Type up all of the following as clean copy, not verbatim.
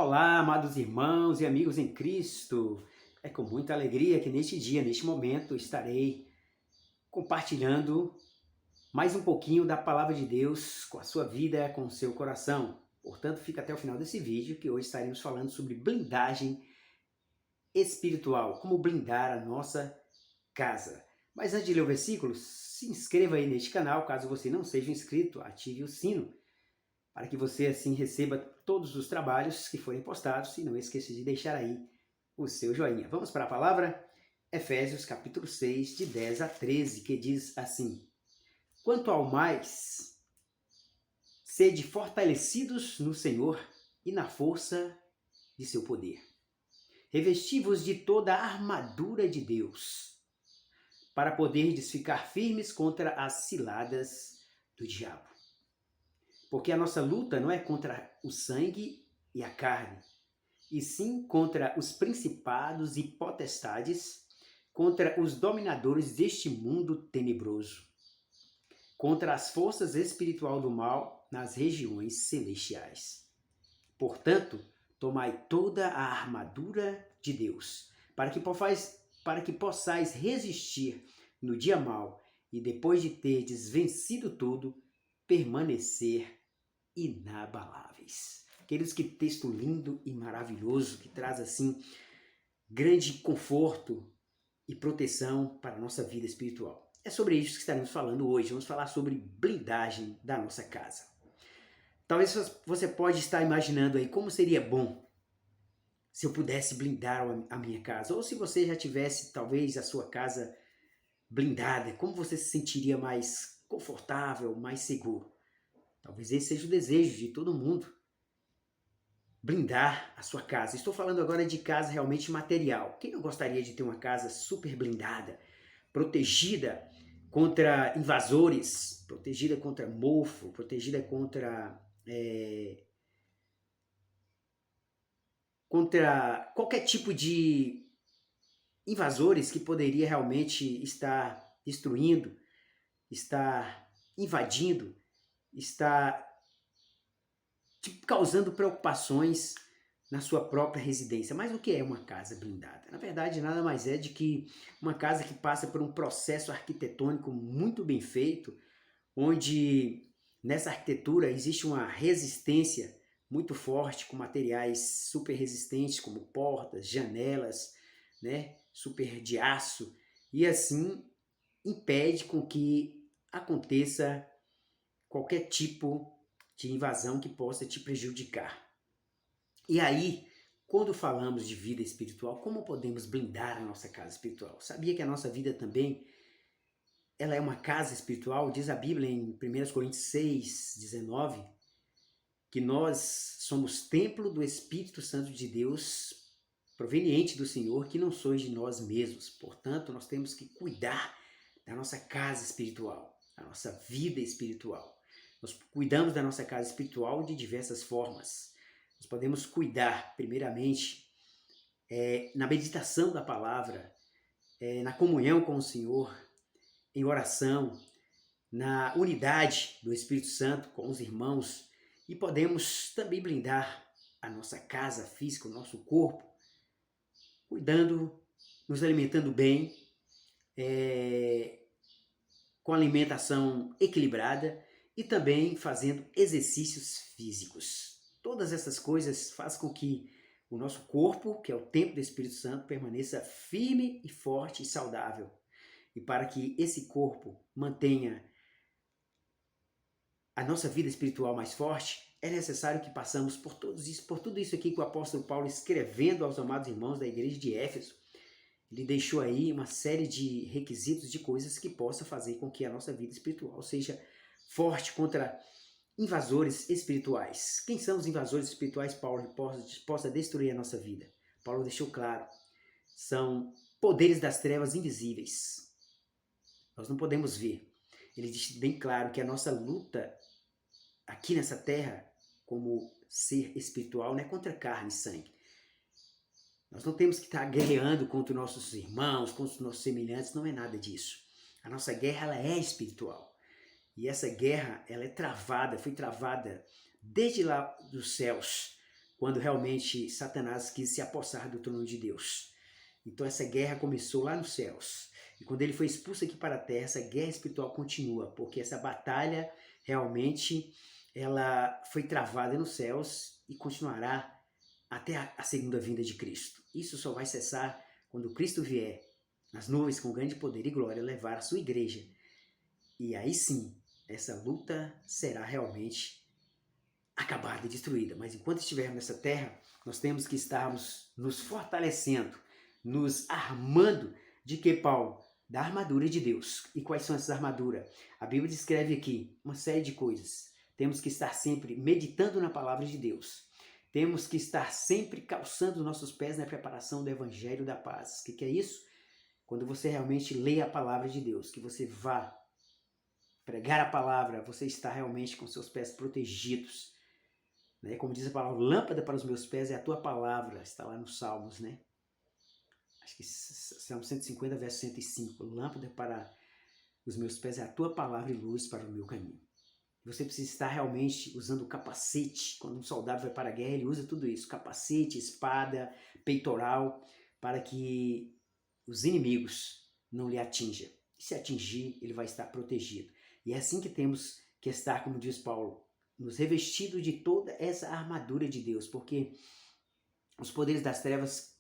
Olá, amados irmãos e amigos em Cristo. É com muita alegria que neste dia, neste momento, estarei compartilhando mais um pouquinho da palavra de Deus com a sua vida, com o seu coração. Portanto, fica até o final desse vídeo que hoje estaremos falando sobre blindagem espiritual, como blindar a nossa casa. Mas antes de ler o versículo, se inscreva aí neste canal, caso você não seja inscrito, ative o sino para que você assim receba todos os trabalhos que forem postados e não esqueça de deixar aí o seu joinha. Vamos para a palavra? Efésios capítulo 6, de 10 a 13, que diz assim: Quanto ao mais, sede fortalecidos no Senhor e na força de seu poder. Revesti-vos de toda a armadura de Deus, para poderdes ficar firmes contra as ciladas do diabo. Porque a nossa luta não é contra o sangue e a carne, e sim contra os principados e potestades, contra os dominadores deste mundo tenebroso, contra as forças espirituais do mal nas regiões celestiais. Portanto, tomai toda a armadura de Deus, para que possais resistir no dia mau e depois de terdes vencido tudo, permanecer inabaláveis. Queridos, que texto lindo e maravilhoso, que traz assim grande conforto e proteção para a nossa vida espiritual. É sobre isso que estaremos falando hoje. Vamos falar sobre blindagem da nossa casa. Talvez você pode estar imaginando aí como seria bom se eu pudesse blindar a minha casa, ou se você já tivesse talvez a sua casa blindada, como você se sentiria mais confortável, mais seguro. Talvez esse seja o desejo de todo mundo, blindar a sua casa. Estou falando agora de casa realmente material. Quem não gostaria de ter uma casa super blindada, protegida contra invasores, protegida contra mofo, protegida contra qualquer tipo de invasores que poderia realmente estar destruindo, estar invadindo, estar causando preocupações na sua própria residência. Mas o que é uma casa blindada? Na verdade, nada mais é de que uma casa que passa por um processo arquitetônico muito bem feito, onde nessa arquitetura existe uma resistência muito forte, com materiais super resistentes, como portas, janelas, né, super de aço, e assim impede com que aconteça qualquer tipo de invasão que possa te prejudicar. E aí, quando falamos de vida espiritual, como podemos blindar a nossa casa espiritual? Sabia que a nossa vida também ela é uma casa espiritual? Diz a Bíblia em 1 Coríntios 6, 19, que nós somos templo do Espírito Santo de Deus, proveniente do Senhor, que não sois de nós mesmos. Portanto, nós temos que cuidar da nossa casa espiritual, da nossa vida espiritual. Nós cuidamos da nossa casa espiritual de diversas formas. Nós podemos cuidar, primeiramente, na meditação da palavra, na comunhão com o Senhor, em oração, na unidade do Espírito Santo com os irmãos, e podemos também blindar a nossa casa física, o nosso corpo, cuidando, nos alimentando bem, com alimentação equilibrada e também fazendo exercícios físicos. Todas essas coisas fazem com que o nosso corpo, que é o templo do Espírito Santo, permaneça firme e forte e saudável. E para que esse corpo mantenha a nossa vida espiritual mais forte, é necessário que passamos por tudo isso aqui que o apóstolo Paulo, escrevendo aos amados irmãos da igreja de Éfeso, ele deixou aí uma série de requisitos, de coisas que possa fazer com que a nossa vida espiritual seja forte contra invasores espirituais. Quem são os invasores espirituais, Paulo, possa destruir a nossa vida? Paulo deixou claro, são poderes das trevas invisíveis. Nós não podemos ver. Ele diz bem claro que a nossa luta aqui nessa terra, como ser espiritual, não é contra carne e sangue. Nós não temos que estar guerreando contra os nossos irmãos, contra os nossos semelhantes, não é nada disso. A nossa guerra ela é espiritual. E essa guerra ela é travada, foi travada desde lá dos céus, quando realmente Satanás quis se apossar do trono de Deus. Então essa guerra começou lá nos céus. E quando ele foi expulso aqui para a terra, essa guerra espiritual continua, porque essa batalha realmente ela foi travada nos céus e continuará até a segunda vinda de Cristo. Isso só vai cessar quando Cristo vier nas nuvens com grande poder e glória levar a sua igreja. E aí sim, essa luta será realmente acabada e destruída. Mas enquanto estivermos nessa terra, nós temos que estarmos nos fortalecendo, nos armando de que, Paulo? Da armadura de Deus. E quais são essas armaduras? A Bíblia descreve aqui uma série de coisas. Temos que estar sempre meditando na palavra de Deus. Temos que estar sempre calçando nossos pés na preparação do Evangelho da Paz. O que é isso? Quando você realmente lê a palavra de Deus, que você vá pregar a palavra, você está realmente com seus pés protegidos. Né? Como diz a palavra, lâmpada para os meus pés é a tua palavra, está lá nos Salmos, né? Acho que Salmo 150, verso 105. Lâmpada para os meus pés é a tua palavra e luz para o meu caminho. Você precisa estar realmente usando o capacete. Quando um soldado vai para a guerra, ele usa tudo isso. Capacete, espada, peitoral, para que os inimigos não lhe atinjam. E se atingir, ele vai estar protegido. E é assim que temos que estar, como diz Paulo, nos revestidos de toda essa armadura de Deus, porque os poderes das trevas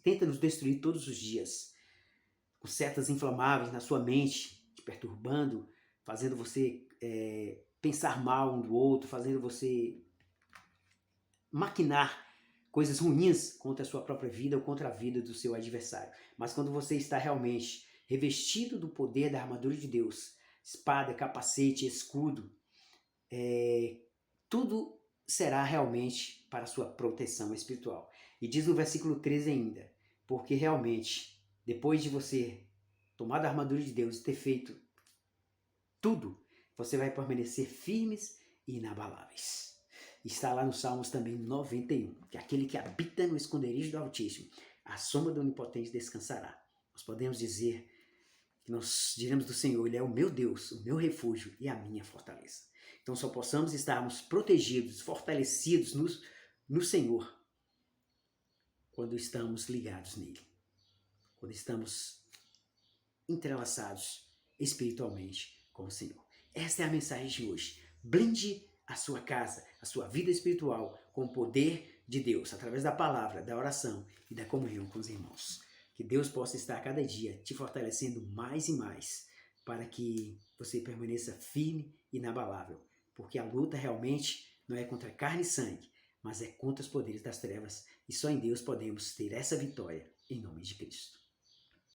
tentam nos destruir todos os dias, com setas inflamáveis na sua mente, te perturbando, fazendo você pensar mal um do outro, fazendo você maquinar coisas ruins contra a sua própria vida ou contra a vida do seu adversário. Mas quando você está realmente revestido do poder da armadura de Deus, espada, capacete, escudo, tudo será realmente para a sua proteção espiritual. E diz no versículo 13 ainda, porque realmente, depois de você tomar a armadura de Deus e ter feito tudo, você vai permanecer firmes e inabaláveis. Está lá no Salmos também 91, que aquele que habita no esconderijo do Altíssimo, a sombra do Onipotente descansará. Nós podemos dizer que nós diremos do Senhor, Ele é o meu Deus, o meu refúgio e a minha fortaleza. Então só possamos estarmos protegidos, fortalecidos no Senhor, quando estamos ligados nele, quando estamos entrelaçados espiritualmente com o Senhor. Esta é a mensagem de hoje. Blinde a sua casa, a sua vida espiritual com o poder de Deus, através da palavra, da oração e da comunhão com os irmãos. Que Deus possa estar cada dia te fortalecendo mais e mais, para que você permaneça firme e inabalável, porque a luta realmente não é contra carne e sangue, mas é contra os poderes das trevas, e só em Deus podemos ter essa vitória, em nome de Cristo.